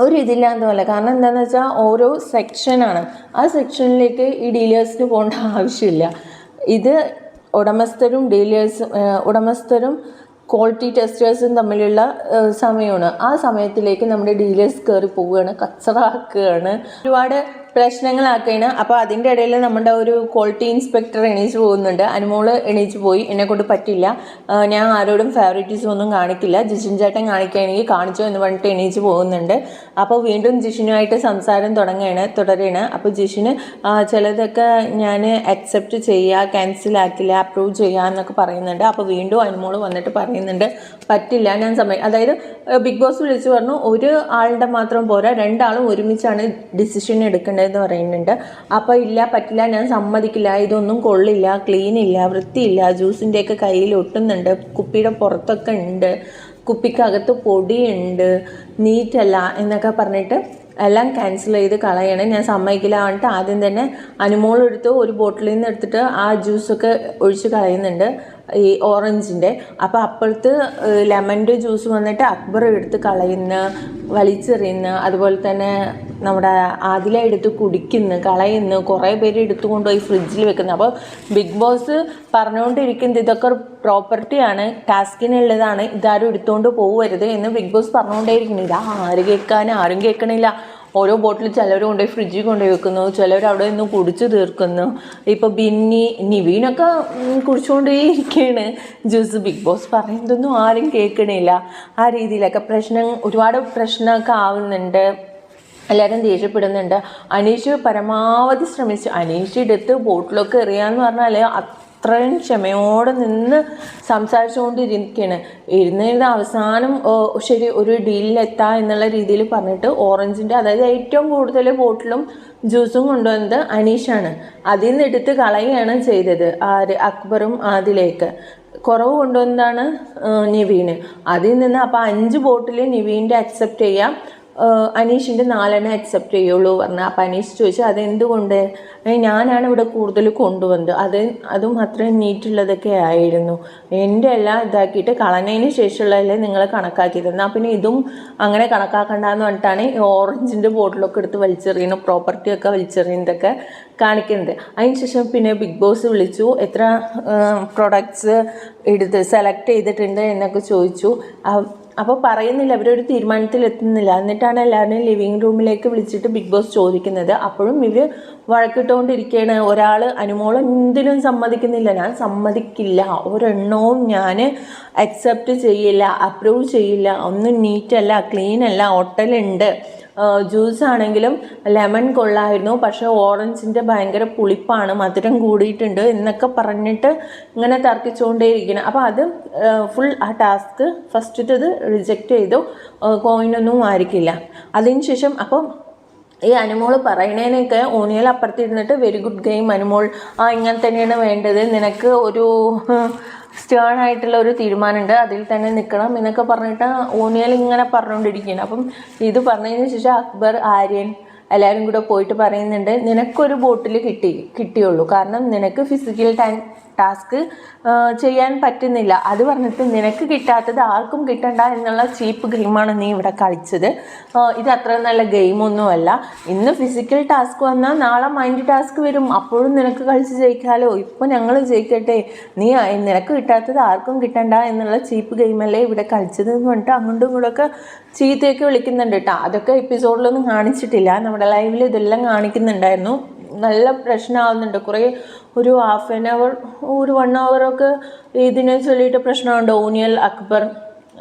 ഒരു ഇതില്ലാത്ത പോലെ. കാരണം എന്താണെന്ന് വെച്ചാൽ ഓരോ സെക്ഷനാണ്, ആ സെക്ഷനിലേക്ക് ഈ ഡീലേഴ്സിന് പോകേണ്ട ആവശ്യമില്ല. ഇത് ഉടമസ്ഥരും ക്വാളിറ്റി ടെസ്റ്റേഴ്സും തമ്മിലുള്ള സമയമാണ്. ആ സമയത്തിലേക്ക് നമ്മുടെ ഡീലേഴ്സ് കയറി പോവുകയാണ്, കച്ചറാക്കുകയാണ്, ഒരുപാട് പ്രശ്നങ്ങളാക്കുകയാണ്. അപ്പോൾ അതിൻ്റെ ഇടയിൽ നമ്മുടെ ഒരു ക്വാളിറ്റി ഇൻസ്പെക്ടർ എണീച്ച് പോകുന്നുണ്ട്. അനുമോള് എണീച്ച് പോയി, എന്നെക്കൊണ്ട് പറ്റില്ല, ഞാൻ ആരോടും ഫേവറിറ്റിസം ഒന്നും കാണിക്കില്ല, ജിഷിൻ ചേട്ടൻ കാണിക്കുകയാണെങ്കിൽ കാണിച്ചോ എന്ന് പറഞ്ഞിട്ട് എണീച്ച് പോകുന്നുണ്ട്. അപ്പോൾ വീണ്ടും ജിഷിനുമായിട്ട് സംസാരം തുടരുകയാണ്. അപ്പോൾ ജിഷിന് ചിലതൊക്കെ ഞാൻ അക്സെപ്റ്റ് ചെയ്യുക, ക്യാൻസൽ ആക്കില്ല, അപ്രൂവ് ചെയ്യുക എന്നൊക്കെ പറയുന്നുണ്ട്. അപ്പോൾ വീണ്ടും അനുമോള് വന്നിട്ട് പറയുന്നുണ്ട് പറ്റില്ല, ഞാൻ അതായത് ബിഗ് ബോസ് വിളിച്ച് പറഞ്ഞു ഒരു ആളുടെ മാത്രം പോരാ, രണ്ടാളും ഒരുമിച്ചാണ് ഡിസിഷൻ എടുക്കേണ്ടതെന്ന് പറയുന്നുണ്ട്. അപ്പോൾ ഇല്ല, പറ്റില്ല, ഞാൻ സമ്മതിക്കില്ല, ഇതൊന്നും കൊള്ളില്ല, ക്ലീൻ ഇല്ല, വൃത്തിയില്ല, ജ്യൂസിൻ്റെയൊക്കെ കയ്യിൽ ഒട്ടുന്നുണ്ട്, കുപ്പിയുടെ പുറത്തൊക്കെ ഉണ്ട്, കുപ്പിക്കകത്ത് പൊടിയുണ്ട്, നീറ്റല്ല എന്നൊക്കെ പറഞ്ഞിട്ട് എല്ലാം ക്യാൻസൽ ചെയ്ത് കളയണം, ഞാൻ സമ്മതിക്കില്ല പറഞ്ഞിട്ട് ആദ്യം തന്നെ അനുമോളെടുത്ത് ഒരു ബോട്ടിലിൽ നിന്ന് എടുത്തിട്ട് ആ ജ്യൂസൊക്കെ ഒഴിച്ച് കളയുന്നുണ്ട്, ഈ ഓറഞ്ചിൻ്റെ. അപ്പോൾ അപ്പുറത്ത് ലെമൻ്റെ ജ്യൂസ് വന്നിട്ട് അക്ബർ എടുത്ത് കളയുന്നു, വലിച്ചെറിയുന്നു. അതുപോലെ തന്നെ നമ്മുടെ ആദില എടുത്ത് കളയുന്നു, കുറേ പേര് എടുത്തു കൊണ്ടുപോയി ഫ്രിഡ്ജിൽ വെക്കുന്നു. അപ്പോൾ ബിഗ് ബോസ് പറഞ്ഞുകൊണ്ടിരിക്കുന്നത് ഇതൊക്കെ പ്രോപ്പർട്ടിയാണ്, ടാസ്കിനുള്ളതാണ്, ഇതാരും എടുത്തുകൊണ്ട് പോകരുത് എന്ന് ബിഗ് ബോസ് പറഞ്ഞുകൊണ്ടേയിരിക്കുന്നു. ഇത് ആരും കേൾക്കണില്ല. ഓരോ ബോട്ടിൽ ചിലർ കൊണ്ടുപോയി ഫ്രിഡ്ജിൽ കൊണ്ടുപോയി വെക്കുന്നു, ചിലർ അവിടെ നിന്ന് കുടിച്ച് തീർക്കുന്നു. ഇപ്പോൾ നിവീനൊക്കെ കുടിച്ചുകൊണ്ടേയിരിക്കുകയാണ് ജ്യൂസ്. ബിഗ് ബോസ് പറയുന്നതൊന്നും ആരും കേൾക്കണില്ല. ആ രീതിയിലൊക്കെ ഒരുപാട് പ്രശ്നമൊക്കെ ആവുന്നുണ്ട്, എല്ലാവരും ദേഷ്യപ്പെടുന്നുണ്ട്. അനീഷ് പരമാവധി ശ്രമിച്ചു, അനീഷ് എടുത്ത് ബോട്ടിലൊക്കെ എറിയാന്ന് പറഞ്ഞാൽ അത്രയും ക്ഷമയോടെ നിന്ന് സംസാരിച്ചുകൊണ്ടിരിക്കുകയാണ്. ഇരുന്നിരുന്ന് അവസാനം ശരി ഒരു ഡീലിലെത്താം എന്നുള്ള രീതിയിൽ പറഞ്ഞിട്ട് ഓറഞ്ചിൻ്റെ, അതായത് ഏറ്റവും കൂടുതൽ ബോട്ടിലും ജ്യൂസും കൊണ്ടുവന്നത് അനീഷാണ്. അതിൽ നിന്ന് എടുത്ത് കളയുകയാണ് ചെയ്തത് അക്ബറും ആദിലേക്ക്. കുറവ് കൊണ്ടുവന്നതാണ് നിവീന്. അതിൽ നിന്ന് അപ്പോൾ 5 ബോട്ടിൽ നിവീൻ്റെ അക്സെപ്റ്റ് ചെയ്യാം, അനീഷിൻ്റെ 4 അക്സെപ്റ്റ് ചെയ്യുള്ളൂ പറഞ്ഞു. അപ്പം അനീഷ് ചോദിച്ചു അതെന്തുകൊണ്ട്, ഞാനാണ് ഇവിടെ കൂടുതൽ കൊണ്ടുവന്നത്, അതും അത്രയും നീറ്റുള്ളതൊക്കെ ആയിരുന്നു, എൻ്റെ എല്ലാം ഇതാക്കിയിട്ട് കളഞ്ഞതിന് ശേഷമുള്ളതല്ലേ നിങ്ങൾ കണക്കാക്കി തന്നാൽ, പിന്നെ ഇതും അങ്ങനെ കണക്കാക്കണ്ടെന്ന് പറഞ്ഞിട്ടാണ് ഈ ഓറഞ്ചിൻ്റെ ബോട്ടിലൊക്കെ എടുത്ത് വലിച്ചെറിയുന്നു, പ്രോപ്പർട്ടിയൊക്കെ വലിച്ചെറിയുന്നതൊക്കെ കാണിക്കുന്നത്. അതിനുശേഷം പിന്നെ ബിഗ് ബോസ് വിളിച്ചു, എത്ര പ്രൊഡക്ട്സ് സെലക്ട് ചെയ്തിട്ടുണ്ട് എന്നൊക്കെ ചോദിച്ചു. അപ്പോൾ പറയുന്നില്ല, അവരൊരു തീരുമാനത്തിലെത്തുന്നില്ല. എന്നിട്ടാണ് എല്ലാവരും ലിവിങ് റൂമിലേക്ക് വിളിച്ചിട്ട് ബിഗ് ബോസ് ചോദിക്കുന്നത്. അപ്പോഴും ഇവർ വഴക്കിട്ടുകൊണ്ടിരിക്കുകയാണ്. ഒരാൾ അനുമോൾ എന്തിനും സമ്മതിക്കുന്നില്ല, ഞാൻ സമ്മതിക്കില്ല, ഒരെണ്ണവും ഞാൻ അക്സെപ്റ്റ് ചെയ്യില്ല, അപ്രൂവ് ചെയ്യില്ല, ഒന്നും നീറ്റല്ല, ക്ലീനല്ല, ഒട്ടലുണ്ട്, ജ്യൂസ് ആണെങ്കിലും ലെമൺ കൊള്ളായിരുന്നു, പക്ഷേ ഓറഞ്ചിൻ്റെ ഭയങ്കര പുളിപ്പാണ്, മധുരം കൂടിയിട്ടുണ്ട് എന്നൊക്കെ പറഞ്ഞിട്ട് ഇങ്ങനെ തർക്കിച്ചുകൊണ്ടേയിരിക്കണം. അപ്പോൾ അത് ഫുൾ ആ ടാസ്ക് ഫസ്റ്റത്തേത് റിജക്റ്റ് ചെയ്തു, കോയിനൊന്നും ആയിരിക്കില്ല. അതിനുശേഷം അപ്പോൾ ഈ അനുമോൾ പറയണേനൊക്കെ ഓനിയൽ അപ്പുറത്തിരുന്നിട്ട് വെരി ഗുഡ് ഗെയിം അനുമോൾ, ഇങ്ങനെ തന്നെയാണ് വേണ്ടത്, നിനക്ക് ഒരു സ്റ്റേൺ ആയിട്ടുള്ള ഒരു തീരുമാനമുണ്ട്, അതിൽ തന്നെ നിൽക്കണം എന്നൊക്കെ പറഞ്ഞിട്ട് ഓനിയൽ ഇങ്ങനെ പറഞ്ഞുകൊണ്ടിരിക്കുകയാണ്. അപ്പം ഇത് പറഞ്ഞതിന് ശേഷം അക്ബർ, ആര്യൻ എല്ലാവരും കൂടെ പോയിട്ട് പറയുന്നുണ്ട്, നിനക്കൊരു ബോട്ടിൽ കിട്ടിയുള്ളൂ, കാരണം നിനക്ക് ഫിസിക്കൽ ടാസ്ക് ചെയ്യാൻ പറ്റുന്നില്ല, അത് പറഞ്ഞിട്ട് നിനക്ക് കിട്ടാത്തത് ആർക്കും കിട്ടണ്ട എന്നുള്ള ചീപ്പ് ഗെയിമാണ് നീ ഇവിടെ കളിച്ചത്, ഇത് അത്ര നല്ല ഗെയിമൊന്നുമല്ല, ഇന്ന് ഫിസിക്കൽ ടാസ്ക് വന്നാൽ നാളെ മൈൻഡ് ടാസ്ക് വരും, അപ്പോഴും നിനക്ക് കളിച്ച് ജയിക്കാമല്ലോ, ഇപ്പോൾ ഞങ്ങൾ ജയിക്കട്ടെ, നിനക്ക് കിട്ടാത്തത് ആർക്കും കിട്ടണ്ട എന്നുള്ള ചീപ്പ് ഗെയിമല്ലേ ഇവിടെ കളിച്ചത് എന്ന് പറഞ്ഞിട്ട് അങ്ങോട്ടും ഇങ്ങോട്ടൊക്കെ ചീത്തയൊക്കെ വിളിക്കുന്നുണ്ട് കേട്ടോ. അതൊക്കെ എപ്പിസോഡിലൊന്നും കാണിച്ചിട്ടില്ല, നമ്മുടെ ലൈവിൽ ഇതെല്ലാം കാണിക്കുന്നുണ്ടായിരുന്നു. നല്ല പ്രശ്നമാകുന്നുണ്ട്, കുറേ ഒരു ഹാഫ് ആൻ അവർ, ഒരു 1 hour ഇതിനെ ചൊല്ലിയിട്ട് പ്രശ്നമുണ്ട്. ഓനിയൽ, അക്ബർ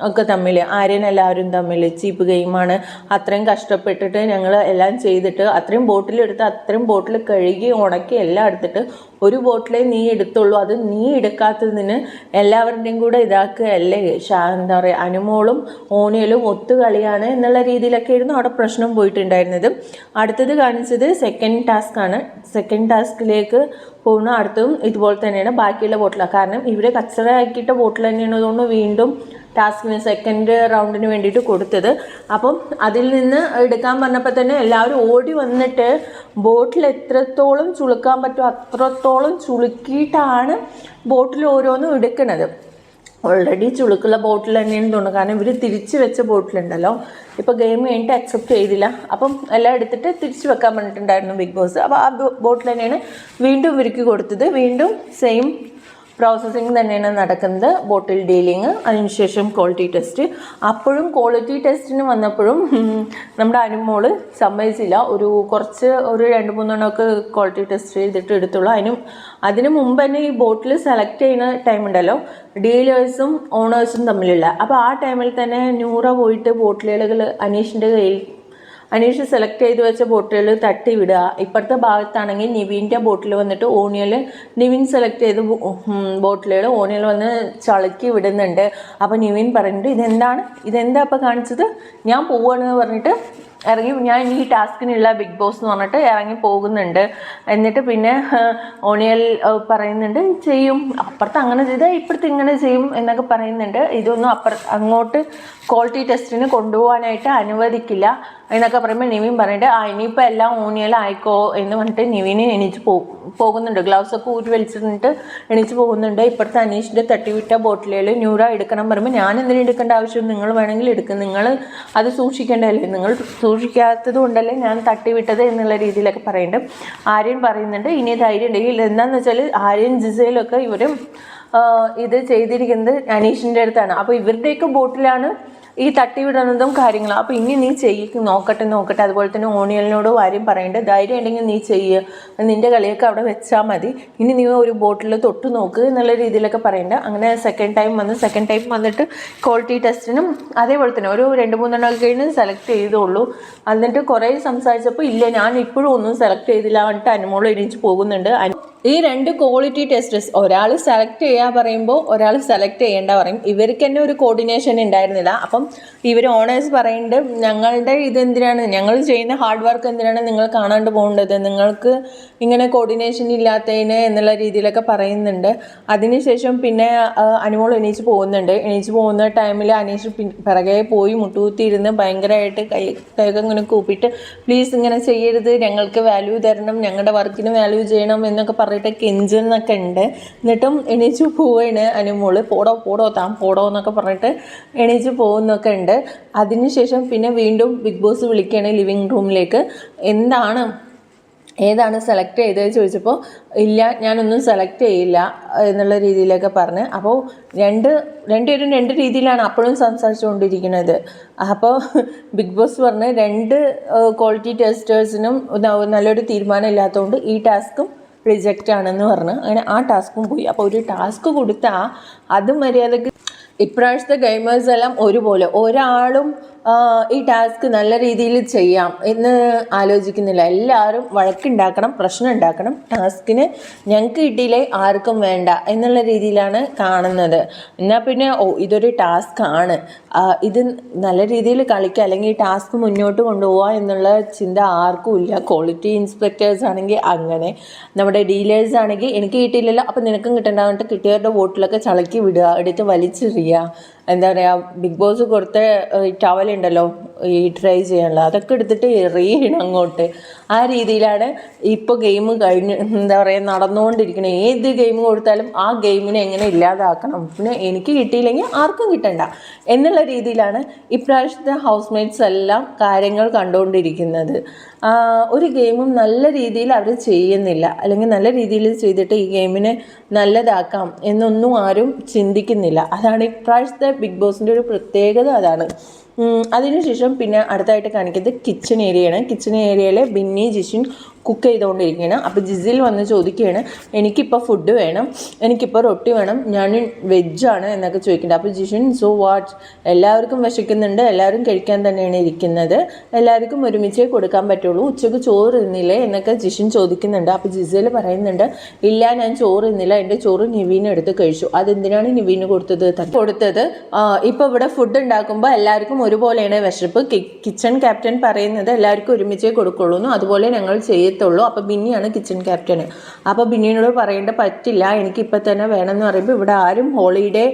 ഒക്കെ തമ്മിൽ ആര്യൻ എല്ലാവരും തമ്മിൽ ചീപ്പ് ഗെയിമാണ്. അത്രയും കഷ്ടപ്പെട്ടിട്ട് ഞങ്ങൾ എല്ലാം ചെയ്തിട്ട് അത്രയും ബോട്ടിലെടുത്ത് അത്രയും ബോട്ടിൽ കഴുകി ഉണക്കി എല്ലാം എടുത്തിട്ട് ഒരു ബോട്ടിലേ നീ എടുത്തുള്ളൂ, അത് നീ എടുക്കാത്തതിന് എല്ലാവരുടെയും കൂടെ ഇതാക്കുകയല്ലേ. എന്താ പറയുക, അനുമോളും ഓണിയലും ഒത്തുകളിയാണ് എന്നുള്ള രീതിയിലൊക്കെ ആയിരുന്നു അവിടെ പ്രശ്നം പോയിട്ടുണ്ടായിരുന്നത്. അടുത്തത് കാണിച്ചത് സെക്കൻഡ് ടാസ്ക്കാണ്. സെക്കൻഡ് ടാസ്കിലേക്ക് പോകുന്ന അടുത്തതും ഇതുപോലെ തന്നെയാണ്. ബാക്കിയുള്ള ബോട്ടിലാണ്, കാരണം ഇവർ കച്ചറ ആക്കിയിട്ട ബോട്ടിൽ തന്നെയാണ് അതുകൊണ്ട് വീണ്ടും ടാസ്കിന് സെക്കൻഡ് റൗണ്ടിന് വേണ്ടിയിട്ട് കൊടുത്തത്. അപ്പം അതിൽ നിന്ന് എടുക്കാൻ പറഞ്ഞപ്പോൾ തന്നെ എല്ലാവരും ഓടി വന്നിട്ട് ബോട്ടിൽ എത്രത്തോളം ചുളുക്കാൻ പറ്റുമോ അത്രത്തോളം ചുളുക്കിയിട്ടാണ് ബോട്ടിൽ ഓരോന്നും എടുക്കുന്നത്. ഓൾറെഡി ചുളുക്കുള്ള ബോട്ടിൽ തന്നെയാണ് തോന്നുന്നു, കാരണം ഇവർ തിരിച്ച് വെച്ച ബോട്ടിലുണ്ടല്ലോ, ഇപ്പോൾ ഗെയിം കഴിഞ്ഞിട്ട് അക്സെപ്റ്റ് ചെയ്തില്ല, അപ്പം എല്ലാം എടുത്തിട്ട് തിരിച്ച് വെക്കാൻ പറഞ്ഞിട്ടുണ്ടായിരുന്നു ബിഗ് ബോസ്. അപ്പോൾ ആ ബോട്ടിൽ തന്നെയാണ് വീണ്ടും ഇവർക്ക് കൊടുത്തത്. വീണ്ടും സെയിം പ്രോസസ്സിങ് തന്നെയാണ് നടക്കുന്നത്, ബോട്ടിൽ ഡീലിങ്, അതിനുശേഷം ക്വാളിറ്റി ടെസ്റ്റ്. അപ്പോഴും ക്വാളിറ്റി ടെസ്റ്റിന് വന്നപ്പോഴും നമ്മുടെ അനുമോള് സമ്മതിച്ചില്ല. ഒരു 2-3 ക്വാളിറ്റി ടെസ്റ്റ് ചെയ്തിട്ട് എടുത്തുള്ളൂ. അതിന് മുമ്പ് തന്നെ ഈ ബോട്ടിൽ സെലക്ട് ചെയ്യുന്ന ടൈം ഉണ്ടല്ലോ, ഡീലേഴ്സും ഓണേഴ്സും തമ്മിലുള്ള, അപ്പോൾ ആ ടൈമിൽ തന്നെ നൂറ പോയിട്ട് ബോട്ടിലുകൾ അനീഷ് സെലക്ട് ചെയ്ത് വെച്ച ബോട്ടിൽ തട്ടി വിടുക. ഇപ്പുറത്തെ ഭാഗത്താണെങ്കിൽ നിവിൻ്റെ ബോട്ടിൽ വന്നിട്ട് ഓണിയൽ നിവിൻ സെലക്ട് ചെയ്ത് ബോട്ടിലുകൾ ഓണിയൽ വന്ന് ചളുക്കി വിടുന്നുണ്ട്. അപ്പോൾ നിവിൻ പറയുന്നുണ്ട് ഇതെന്താ അപ്പോൾ കാണിച്ചത്, ഞാൻ പോവുകയാണെന്ന് പറഞ്ഞിട്ട് ഇറങ്ങി, ഞാൻ ഈ ടാസ്കിനുള്ള ബിഗ് ബോസ് എന്ന് പറഞ്ഞിട്ട് ഇറങ്ങി പോകുന്നുണ്ട്. എന്നിട്ട് പിന്നെ ഓണിയൽ പറയുന്നുണ്ട് ചെയ്യും, അപ്പുറത്ത് അങ്ങനെ ചെയ്താൽ ഇപ്പുറത്ത് ഇങ്ങനെ ചെയ്യും എന്നൊക്കെ പറയുന്നുണ്ട്. ഇതൊന്നും അങ്ങോട്ട് ക്വാളിറ്റി ടെസ്റ്റിന് കൊണ്ടുപോകാനായിട്ട് അനുവദിക്കില്ല എന്നൊക്കെ പറയുമ്പോൾ നിവിൻ പറഞ്ഞിട്ട് ഇനിയിപ്പോൾ എല്ലാം ഓണിയലായിക്കോ എന്ന് പറഞ്ഞിട്ട് നിവിന് എണീച്ച് പോകുന്നുണ്ട്. ഗ്ലൗസൊക്കെ ഊരി വലിച്ചിട്ട് എണീച്ച് പോകുന്നുണ്ട്. ഇപ്പുറത്തെ അനീഷിൻ്റെ തട്ടിവിട്ട ബോട്ടിലുകൾ നൂറ എടുക്കണം പറയുമ്പോൾ ഞാൻ എന്തിനും എടുക്കേണ്ട ആവശ്യം, നിങ്ങൾ വേണമെങ്കിൽ എടുക്കും, നിങ്ങൾ അത് സൂക്ഷിക്കേണ്ടതല്ലേ, നിങ്ങൾ സൂക്ഷിക്കാത്തത് കൊണ്ടല്ലേ ഞാൻ തട്ടിവിട്ടത് എന്നുള്ള രീതിയിലൊക്കെ പറയുന്നുണ്ട്. ആര്യൻ പറയുന്നുണ്ട് ഇനി ധൈര്യം ഉണ്ടെങ്കിൽ, എന്താണെന്ന് വെച്ചാൽ ആര്യൻ ജിസയിലൊക്കെ ഇവരും ഇത് ചെയ്തിരിക്കുന്നത് അനീഷിൻ്റെ അടുത്താണ്. അപ്പോൾ ഇവരുടെയൊക്കെ ബോട്ടിലാണ് ഈ തട്ടിവിടുന്നതും കാര്യങ്ങളും. അപ്പോൾ ഇനി നീ നോക്കട്ടെ. അതുപോലെ തന്നെ ഓണിയലിനോട് ആരും പറയേണ്ടത് ധൈര്യം ഉണ്ടെങ്കിൽ നീ നിൻ്റെ കളിയൊക്കെ അവിടെ വെച്ചാൽ മതി, ഇനി നീ ഒരു ബോട്ടിൽ തൊട്ട് നോക്ക് എന്നുള്ള രീതിയിലൊക്കെ പറയേണ്ടത്. അങ്ങനെ സെക്കൻഡ് ടൈം വന്നിട്ട് ക്വാളിറ്റി ടെസ്റ്റിനും അതേപോലെ തന്നെ ഒരു 2-3 കഴിഞ്ഞ് സെലക്ട് ചെയ്തോളൂ. എന്നിട്ട് കുറേ സംസാരിച്ചപ്പോൾ ഇല്ല ഞാൻ ഇപ്പോഴും ഒന്നും സെലക്ട് ചെയ്തില്ല എന്നിട്ട് അനുമോൾ എണീച്ച് പോകുന്നുണ്ട്. ഈ 2 ക്വാളിറ്റി ടെസ്റ്റേഴ്സ്, ഒരാൾ സെലക്ട് ചെയ്യാൻ പറയുമ്പോൾ ഒരാൾ സെലക്ട് ചെയ്യേണ്ട പറയും. ഇവർക്ക് തന്നെ ഒരു കോർഡിനേഷൻ ഉണ്ടായിരുന്നില്ല. അപ്പം ഇവർ ഓണേഴ്സ് പറയുന്നുണ്ട് ഞങ്ങളുടെ ഇതെന്തിനാണ്, ഞങ്ങൾ ചെയ്യുന്ന ഹാർഡ് വർക്ക് എന്തിനാണ് നിങ്ങൾ കാണാണ്ട് പോകേണ്ടത്, നിങ്ങൾക്ക് ഇങ്ങനെ കോർഡിനേഷൻ ഇല്ലാത്തതിന് എന്നുള്ള രീതിയിലൊക്കെ പറയുന്നുണ്ട്. അതിനുശേഷം പിന്നെ അനുമോൾ എണീച്ച് പോകുന്ന ടൈമിൽ അനീഷ് പിറകെ പോയി മുട്ടുകുത്തിയിരുന്ന് ഭയങ്കരമായിട്ട് കൈയൊക്കെ ഇങ്ങനെ കൂപ്പിയിട്ട് പ്ലീസ് ഇങ്ങനെ ചെയ്യരുത്, ഞങ്ങൾക്ക് വാല്യൂ തരണം, ഞങ്ങളുടെ വർക്കിന് വാല്യൂ ചെയ്യണം എന്നൊക്കെ പറഞ്ഞിട്ട് കെഞ്ചെന്നൊക്കെ ഉണ്ട്. എന്നിട്ടും എണീച്ച് പോവാണ് അനുമോള്, പോടോ താൻ പോടോ എന്നൊക്കെ പറഞ്ഞിട്ട് എണീച്ച് പോകുന്നൊക്കെ ഉണ്ട്. അതിനുശേഷം പിന്നെ വീണ്ടും ബിഗ് ബോസ് വിളിക്കുകയാണ് ലിവിങ് റൂമിലേക്ക്. ഏതാണ് സെലക്ട് ചെയ്തത് ചോദിച്ചപ്പോൾ ഇല്ല ഞാനൊന്നും സെലക്ട് ചെയ്യില്ല എന്നുള്ള രീതിയിലൊക്കെ പറഞ്ഞ്. അപ്പോൾ രണ്ടുപേരും 2 രീതിയിലാണ് അപ്പോഴും സംസാരിച്ചുകൊണ്ടിരിക്കുന്നത്. അപ്പോൾ ബിഗ് ബോസ് പറഞ്ഞ് 2 ക്വാളിറ്റി ടെസ്റ്റേഴ്സിനും നല്ലൊരു തീരുമാനം ഇല്ലാത്തതുകൊണ്ട് ഈ ടാസ്കും റിജക്റ്റ് ആണെന്ന് പറഞ്ഞ് അങ്ങനെ ആ ടാസ്കും പോയി. അപ്പോൾ ഒരു ടാസ്ക് കൊടുത്താൽ അത് മര്യാദയ്ക്ക് ഇപ്രാവശ്യത്തെ ഗെയിമേഴ്സ് എല്ലാം ഒരുപോലെ, ഒരാളും ഈ ടാസ്ക് നല്ല രീതിയിൽ ചെയ്യാം എന്ന് ആലോചിക്കുന്നില്ല. എല്ലാവരും വഴക്കുണ്ടാക്കണം, പ്രശ്നം ഉണ്ടാക്കണം, ടാസ്കിന് ഞങ്ങൾക്ക് കിട്ടിയില്ലേ ആർക്കും വേണ്ട എന്നുള്ള രീതിയിലാണ് കാണുന്നത്. എന്നാൽ പിന്നെ ഇതൊരു ടാസ്ക്കാണ്, ഇത് നല്ല രീതിയിൽ കളിക്കുക അല്ലെങ്കിൽ ഈ ടാസ്ക് മുന്നോട്ട് കൊണ്ടുപോകുക എന്നുള്ള ചിന്ത ആർക്കും ഇല്ല. ക്വാളിറ്റി ഇൻസ്പെക്ടേഴ്സ് ആണെങ്കിൽ അങ്ങനെ, നമ്മുടെ ഡീലേഴ്സ് ആണെങ്കിൽ എനിക്ക് കിട്ടിയില്ലല്ലോ അപ്പോൾ നിനക്കും കിട്ടേണ്ടതായിട്ട് കിട്ടിയവരുടെ വോട്ടിലൊക്കെ ചളക്കി വിടുക, എടുത്ത് വലിച്ചെറിയുക. എന്താ പറയുക, ബിഗ് ബോസ് കൊടുത്ത ടവലുണ്ടല്ലോ ഈ ട്രൈ ചെയ്യാനുള്ള, അതൊക്കെ എടുത്തിട്ട് എറിയണം അങ്ങോട്ട്. ആ രീതിയിലാണ് ഇപ്പോൾ ഗെയിം എന്താ പറയുക നടന്നുകൊണ്ടിരിക്കുന്നത്. ഏത് ഗെയിം കൊടുത്താലും ആ ഗെയിമിനെ എങ്ങനെ ഇല്ലാതാക്കണം, പിന്നെ എനിക്ക് കിട്ടിയില്ലെങ്കിൽ ആർക്കും കിട്ടണ്ട എന്നുള്ള രീതിയിലാണ് ഇപ്രാവശ്യത്തെ ഹൗസ് മേറ്റ്സ് എല്ലാം കാര്യങ്ങൾ കണ്ടുകൊണ്ടിരിക്കുന്നത്. ഒരു ഗെയിമും നല്ല രീതിയിൽ അവർ ചെയ്യുന്നില്ല, അല്ലെങ്കിൽ നല്ല രീതിയിൽ ചെയ്തിട്ട് ഈ ഗെയിമിനെ നല്ലതാക്കാം എന്നൊന്നും ആരും ചിന്തിക്കുന്നില്ല. അതാണ് ഇപ്രാവശ്യത്തെ ബിഗ് ബോസിൻ്റെ ഒരു പ്രത്യേകത, അതാണ്. അതിനുശേഷം പിന്നെ അടുത്തായിട്ട് കാണിക്കുന്നത് കിച്ചൺ ഏരിയയാണ്. കിച്ചൺ ഏരിയയിൽ ബിന്നി ജിഷിൻ കുക്ക് ചെയ്തുകൊണ്ടിരിക്കുകയാണ്. അപ്പോൾ ജിസിൽ വന്ന് ചോദിക്കുകയാണ്, എനിക്കിപ്പോൾ ഫുഡ് വേണം, എനിക്കിപ്പോൾ റൊട്ടി വേണം, ഞാൻ വെജാണ് എന്നൊക്കെ ചോദിക്കുന്നുണ്ട്. അപ്പോൾ ജിഷൻ സോ വാട്ട്, എല്ലാവർക്കും വിശക്കുന്നുണ്ട്, എല്ലാവരും കഴിക്കാൻ തന്നെയാണ് ഇരിക്കുന്നത്, എല്ലാവർക്കും ഒരുമിച്ചേ കൊടുക്കാൻ പറ്റുള്ളൂ, ഉച്ചയ്ക്ക് ചോറ് തിന്നില്ലേ എന്നൊക്കെ ജിഷൻ ചോദിക്കുന്നുണ്ട്. അപ്പോൾ ജിസിൽ പറയുന്നുണ്ട്, ഇല്ല ഞാൻ ചോറ് തിന്നില്ല, എൻ്റെ ചോറ് നിവീന് എടുത്ത് കഴിച്ചു. അതെന്തിനാണ് നിവീന് കൊടുത്തത്? ഇപ്പോൾ ഇവിടെ ഫുഡ് ഉണ്ടാക്കുമ്പോൾ എല്ലാവർക്കും ഒരുപോലെയാണ് വിശപ്പ്. കിച്ചൺ ക്യാപ്റ്റൻ പറയുന്നത് എല്ലാവർക്കും ഒരുമിച്ചേ കൊടുക്കുള്ളൂ, അതുപോലെ ഞങ്ങൾ ചെയ്യത്തുള്ളൂ. അപ്പോൾ ബിന്നിയാണ് കിച്ചൺ ക്യാപ്റ്റൻ. അപ്പോൾ ബിന്നിനോട് പറയേണ്ട പറ്റില്ല, എനിക്കിപ്പോൾ തന്നെ വേണമെന്ന് പറയുമ്പോൾ ഇവിടെ ആരും ഹോളിഡേ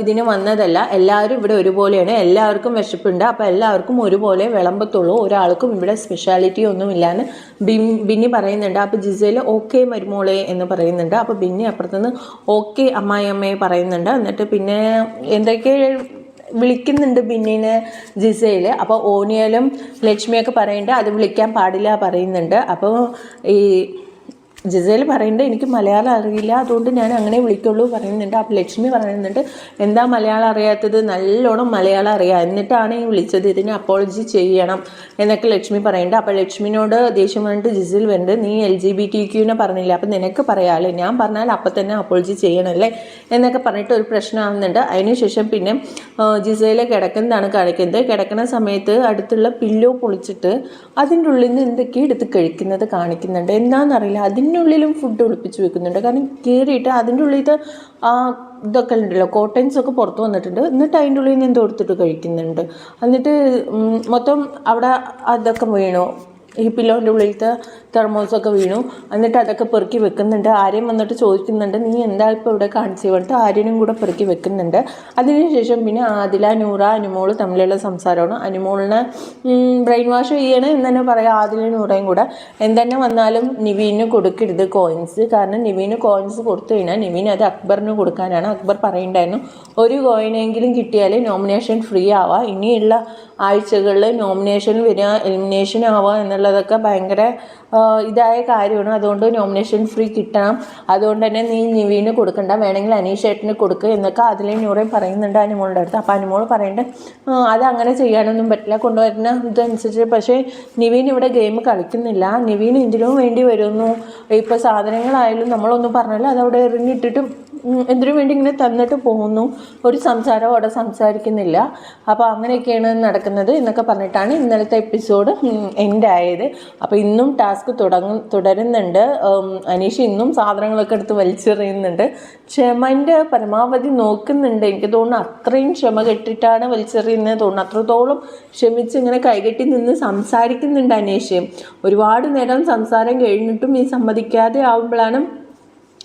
ഇതിന് വന്നതല്ല, എല്ലാവരും ഇവിടെ ഒരുപോലെയാണ്, എല്ലാവർക്കും വിശപ്പുണ്ട്, അപ്പോൾ എല്ലാവർക്കും ഒരുപോലെ വിളമ്പത്തുള്ളൂ, ഒരാൾക്കും ഇവിടെ സ്പെഷ്യാലിറ്റി ഒന്നുമില്ലാന്ന് ബിന്നി പറയുന്നുണ്ട്. അപ്പോൾ ജിസേൽ ഓക്കെ മരുമോളെ എന്ന് പറയുന്നുണ്ട്. അപ്പോൾ ബിന്നി അപ്പുറത്തുനിന്ന് ഓക്കെ അമ്മായിയമ്മയെ പറയുന്നുണ്ട്. എന്നിട്ട് പിന്നെ എന്തൊക്കെ വിളിക്കുന്നുണ്ട് ബിന്നിനെ ജിസയിൽ. അപ്പോൾ ഓനിയലും ലക്ഷ്മിയൊക്കെ പറയുന്നുണ്ട് അത് വിളിക്കാൻ പാടില്ല പറയുന്നുണ്ട്. അപ്പോൾ ഈ ജിസേൽ പറയുന്നുണ്ട് എനിക്ക് മലയാളം അറിയില്ല, അതുകൊണ്ട് ഞാൻ അങ്ങനെ വിളിക്കുള്ളൂ പറയുന്നുണ്ട്. അപ്പോൾ ലക്ഷ്മി പറയുന്നുണ്ട് എന്താ മലയാളം അറിയാത്തത്, നല്ലോണം മലയാളം അറിയാം, എന്നിട്ടാണ് ഈ വിളിച്ചത്, ഇതിന് അപ്പോളജി ചെയ്യണം എന്നൊക്കെ ലക്ഷ്മി പറയുന്നുണ്ട്. അപ്പോൾ ലക്ഷ്മിനോട് ദേഷ്യം വന്നിട്ട് ജിസേൽ വരുന്നുണ്ട്, നീ LGBTQ പറഞ്ഞില്ല, അപ്പം നിനക്ക് പറയാമല്ലേ, ഞാൻ പറഞ്ഞാൽ അപ്പം തന്നെ അപ്പോളജി ചെയ്യണമല്ലേ എന്നൊക്കെ പറഞ്ഞിട്ട് ഒരു പ്രശ്നമാകുന്നുണ്ട്. അതിനുശേഷം പിന്നെ ജിസേൽ കിടക്കുന്നതാണ് കാണിക്കുന്നത്. കിടക്കുന്ന സമയത്ത് അടുത്തുള്ള പില്ലോ പൊളിച്ചിട്ട് അതിൻ്റെ ഉള്ളിൽ നിന്ന് എന്തൊക്കെയോ എടുത്ത് കഴിക്കുന്നത് കാണിക്കുന്നുണ്ട്. എന്താണെന്നറിയില്ല, അതിനുള്ളിലും ഫുഡ് ഒളിപ്പിച്ച് വെക്കുന്നുണ്ട്. കാരണം കയറിയിട്ട് അതിൻ്റെ ഉള്ളിലത്തെ ഇതൊക്കെ ഉണ്ടല്ലോ, കോട്ടൻസൊക്കെ പുറത്ത് വന്നിട്ടുണ്ട്. എന്നിട്ട് അതിൻ്റെ ഉള്ളിൽ നിന്ന് എന്തോ എടുത്തിട്ട് കഴിക്കുന്നുണ്ട്. എന്നിട്ട് മൊത്തം അവിടെ അതൊക്കെ വീണു, ഈ പില്ലോൻ്റെ ഉള്ളിലത്തെ തെർമോസൊക്കെ വീണു. എന്നിട്ട് അതൊക്കെ പെറുക്കി വെക്കുന്നുണ്ട്. ആരെയും വന്നിട്ട് ചോദിക്കുന്നുണ്ട് നീ എന്താ ഇപ്പോൾ ഇവിടെ കാണിച്ചു പറഞ്ഞിട്ട് ആര്യനും കൂടെ പെറുക്കി വെക്കുന്നുണ്ട്. അതിനുശേഷം പിന്നെ ആദില, നൂറ, അനുമോൾ തമ്മിലുള്ള സംസാരമാണ്. അനുമോളിനെ ബ്രെയിൻ വാഷ് ചെയ്യണം എന്ന് തന്നെ പറയാം, ആദില നൂറയും കൂടെ. എന്തെന്നെ വന്നാലും നിവീന് കൊടുക്കരുത് കോയിൻസ്, കാരണം നിവീന് കോയിൻസ് കൊടുത്തു കഴിഞ്ഞാൽ നിവീൻ അത് അക്ബറിന് കൊടുക്കാനാണ്. അക്ബർ പറയുന്നുണ്ടായിരുന്നു ഒരു കോയിനെങ്കിലും കിട്ടിയാൽ നോമിനേഷൻ ഫ്രീ ആവാം, ഇനിയുള്ള ആഴ്ചകളിൽ നോമിനേഷൻ വരിക, എലിമിനേഷൻ ആവുക എന്നുള്ളതൊക്കെ ഭയങ്കര ഇതായ കാര്യമാണ്. അതുകൊണ്ട് നോമിനേഷൻ ഫ്രീ കിട്ടണം, അതുകൊണ്ട് തന്നെ നീ നിവീന് കൊടുക്കണ്ട, വേണമെങ്കിൽ അനീഷ് ഏട്ടന് കൊടുക്കുക എന്നൊക്കെ അതിലെ നൂറേം പറയുന്നുണ്ട് അനുമോളുടെ അടുത്ത്. അപ്പോൾ അനുമോൾ പറയുന്നുണ്ട് അത് അങ്ങനെ ചെയ്യാനൊന്നും പറ്റില്ല, കൊണ്ടുവരുന്ന ഇതനുസരിച്ച്. പക്ഷേ നിവീൻ ഇവിടെ ഗെയിം കളിക്കുന്നില്ല, നിവീൻ എന്തിനും വേണ്ടി വരുന്നു, ഇപ്പോൾ സാധനങ്ങളായാലും നമ്മളൊന്നും പറഞ്ഞാലും അതവിടെ എറിഞ്ഞിട്ടിട്ടും എന്തിനു വേണ്ടി ഇങ്ങനെ തന്നിട്ട് പോകുന്നു, ഒരു സംസാരം അവിടെ സംസാരിക്കുന്നില്ല. അപ്പോൾ അങ്ങനെയൊക്കെയാണ് നടക്കുന്നത് എന്നൊക്കെ പറഞ്ഞിട്ടാണ് ഇന്നലത്തെ എപ്പിസോഡ് എൻഡ് ആയത്. അപ്പോൾ ഇന്നും ടാസ്ക് തുടരുന്നുണ്ട്. അനീഷ് ഇന്നും സാധനങ്ങളൊക്കെ എടുത്ത് വലിച്ചെറിയുന്നുണ്ട്. ക്ഷമൻ്റെ പരമാവധി നോക്കുന്നുണ്ട്. എനിക്ക് തോന്നുന്നു അത്രയും ക്ഷമ കെട്ടിട്ടാണ് വലിച്ചെറിയുന്നത് തോന്നുന്നു. അത്രത്തോളം ക്ഷമിച്ച് ഇങ്ങനെ കൈകെട്ടി നിന്ന് സംസാരിക്കുന്നുണ്ട് അനീഷ്. ഒരുപാട് നേരം സംസാരം കഴിഞ്ഞിട്ടും ഈ സമ്മതിക്കാതെ ആവുമ്പോഴാണ്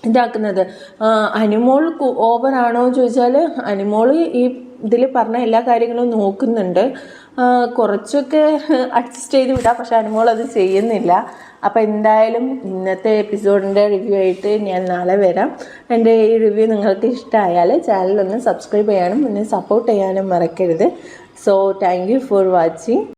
ഇതാക്കുന്നത്. അനുമോൾ ഓവറാണോ ചോദിച്ചാൽ അനുമോൾ ഈ ഇതിൽ പറഞ്ഞ എല്ലാ കാര്യങ്ങളും നോക്കുന്നുണ്ട്, കുറച്ചൊക്കെ അഡ്ജസ്റ്റ് ചെയ്ത് വിടാം, പക്ഷെ അനുമോൾ അത് ചെയ്യുന്നില്ല. അപ്പോൾ എന്തായാലും ഇന്നത്തെ എപ്പിസോഡിൻ്റെ റിവ്യൂ ആയിട്ട് ഞാൻ നാളെ വരാം. എൻ്റെ ഈ റിവ്യൂ നിങ്ങൾക്ക് ഇഷ്ടമായാൽ ചാനലൊന്ന് സബ്സ്ക്രൈബ് ചെയ്യാനും പിന്നെ സപ്പോർട്ട് ചെയ്യാനും മറക്കരുത്. So thank you for watching.